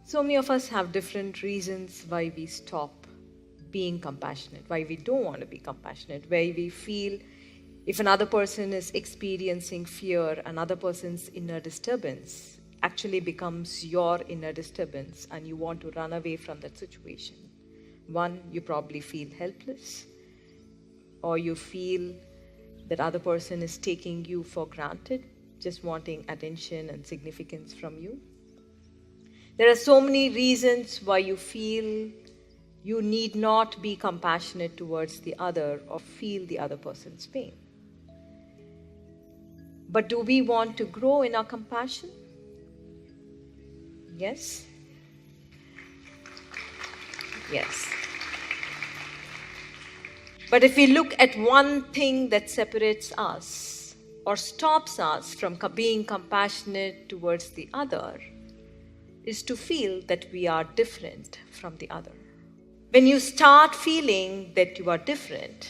So many of us have different reasons why we stop being compassionate, why we don't want to be compassionate, why we feel if another person is experiencing fear, another person's inner disturbance actually becomes your inner disturbance and you want to run away from that situation. One, you probably feel helpless, or you feel that other person is taking you for granted, just wanting attention and significance from you. There are so many reasons why you feel you need not be compassionate towards the other or feel the other person's pain. But do we want to grow in our compassion? Yes? Yes. But if we look at one thing that separates us or stops us from being compassionate towards the other, is to feel that we are different from the other. When you start feeling that you are different,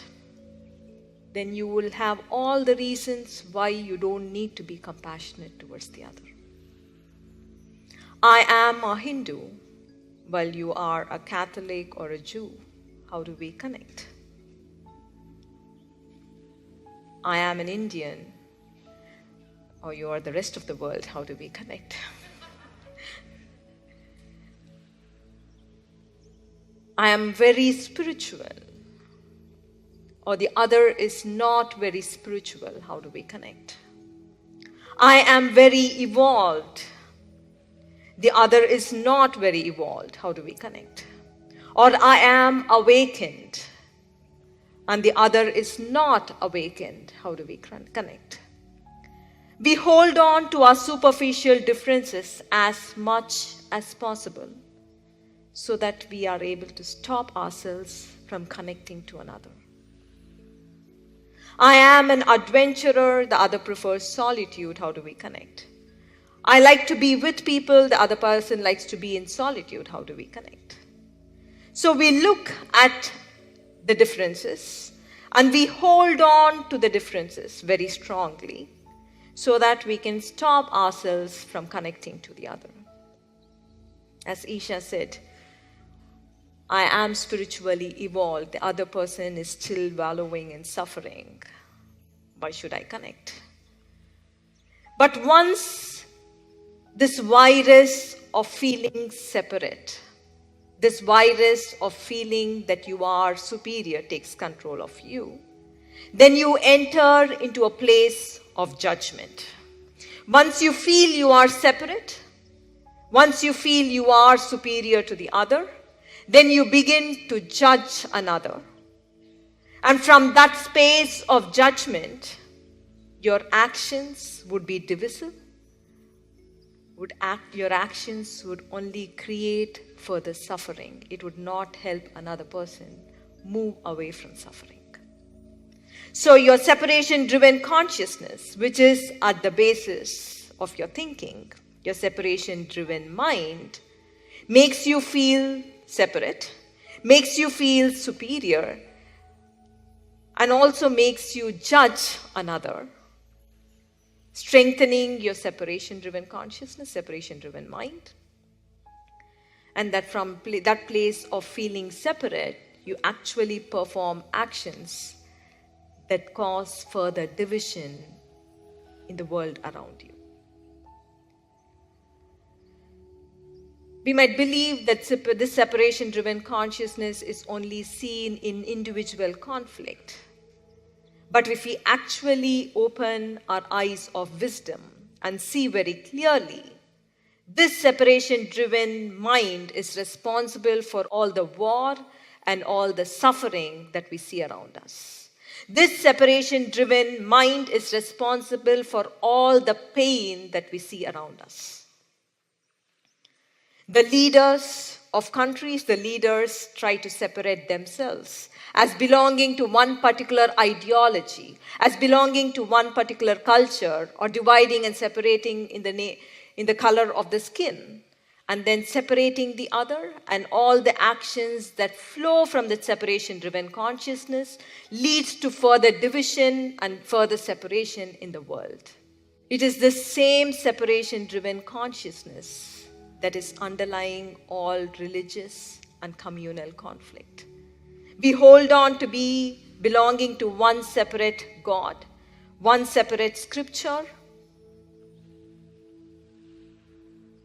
then you will have all the reasons why you don't need to be compassionate towards the other. I am a Hindu, while you are a Catholic or a Jew. How do we connect? I am an Indian, or you are the rest of the world. How do we connect? I am very spiritual, or the other is not very spiritual. How do we connect? I am very evolved. The other is not very evolved. How do we connect? Or I am awakened, and the other is not awakened. How do we connect? We hold on to our superficial differences as much as possible, so that we are able to stop ourselves from connecting to another. I am an adventurer, the other prefers solitude. How do we connect? I like to be with people, the other person likes to be in solitude. How do we connect? So we look at the differences and we hold on to the differences very strongly so that we can stop ourselves from connecting to the other. As Isha said, I am spiritually evolved. The other person is still wallowing in suffering. Why should I connect? But once this virus of feeling separate, this virus of feeling that you are superior takes control of you, then you enter into a place of judgment. Once you feel you are separate, once you feel you are superior to the other, then you begin to judge another. And from that space of judgment, your actions would be divisive. Your actions would only create further suffering. It would not help another person move away from suffering. So your separation-driven consciousness, which is at the basis of your thinking, your separation-driven mind, makes you feel separate, makes you feel superior, and also makes you judge another, strengthening your separation-driven consciousness, separation-driven mind. And that from that place of feeling separate, you actually perform actions that cause further division in the world around you. We might believe that this separation-driven consciousness is only seen in individual conflict. But if we actually open our eyes of wisdom and see very clearly, this separation-driven mind is responsible for all the war and all the suffering that we see around us. This separation-driven mind is responsible for all the pain that we see around us. The leaders of countries, the leaders try to separate themselves as belonging to one particular ideology, as belonging to one particular culture, or dividing and separating in the color of the skin, and then separating the other, and all the actions that flow from that separation-driven consciousness leads to further division and further separation in the world. It is this same separation-driven consciousness that is underlying all religious and communal conflict. We hold on to be belonging to one separate God, one separate scripture,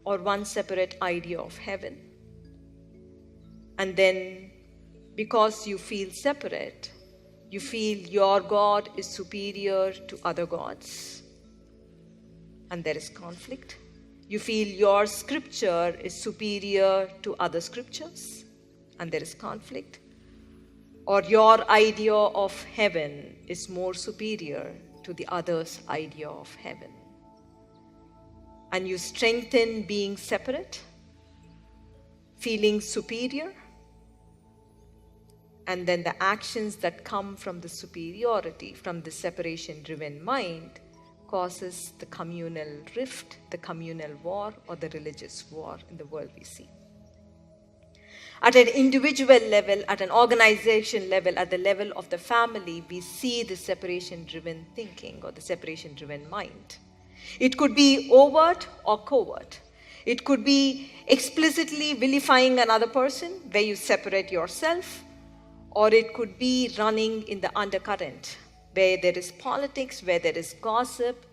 or one separate idea of heaven. And then, because you feel separate, you feel your God is superior to other gods, and there is conflict. You feel your scripture is superior to other scriptures, and there is conflict. Or your idea of heaven is more superior to the other's idea of heaven. And you strengthen being separate, feeling superior, and then the actions that come from the superiority, from the separation-driven mind, causes the communal rift, the communal war, or the religious war in the world we see. At an individual level, at an organization level, at the level of the family, we see the separation-driven thinking or the separation-driven mind. It could be overt or covert. It could be explicitly vilifying another person, where you separate yourself, or it could be running in the undercurrent, where there is politics, where there is gossip,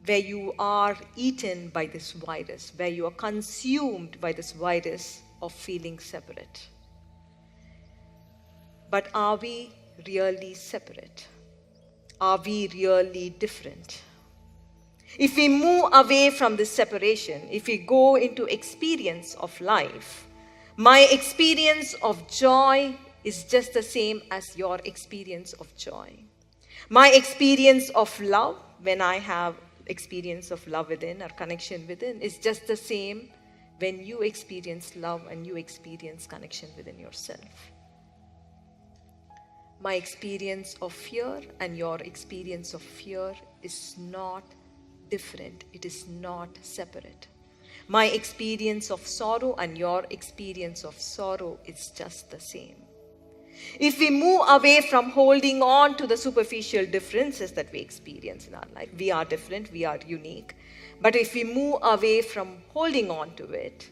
where you are eaten by this virus, where you are consumed by this virus of feeling separate. But are we really separate? Are we really different? If we move away from this separation, if we go into experience of life, my experience of joy is just the same as your experience of joy. My experience of love, when I have experience of love within or connection within, is just the same when you experience love and you experience connection within yourself. My experience of fear and your experience of fear is not different. It is not separate. My experience of sorrow and your experience of sorrow is just the same. If we move away from holding on to the superficial differences that we experience in our life, we are different, we are unique. But if we move away from holding on to it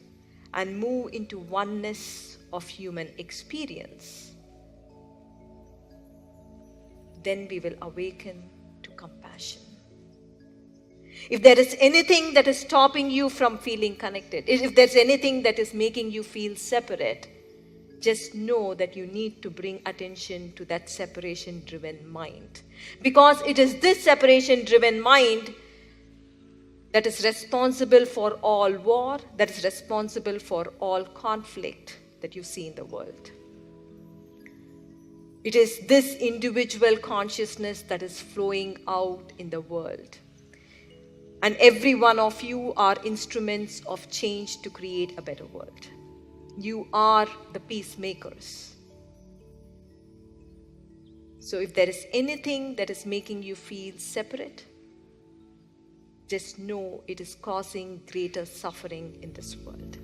and move into oneness of human experience, then we will awaken to compassion. If there is anything that is stopping you from feeling connected, if there's anything that is making you feel separate, just know that you need to bring attention to that separation-driven mind. Because it is this separation-driven mind that is responsible for all war, that is responsible for all conflict that you see in the world. It is this individual consciousness that is flowing out in the world. And every one of you are instruments of change to create a better world. You are the peacemakers. So if there is anything that is making you feel separate, just know it is causing greater suffering in this world.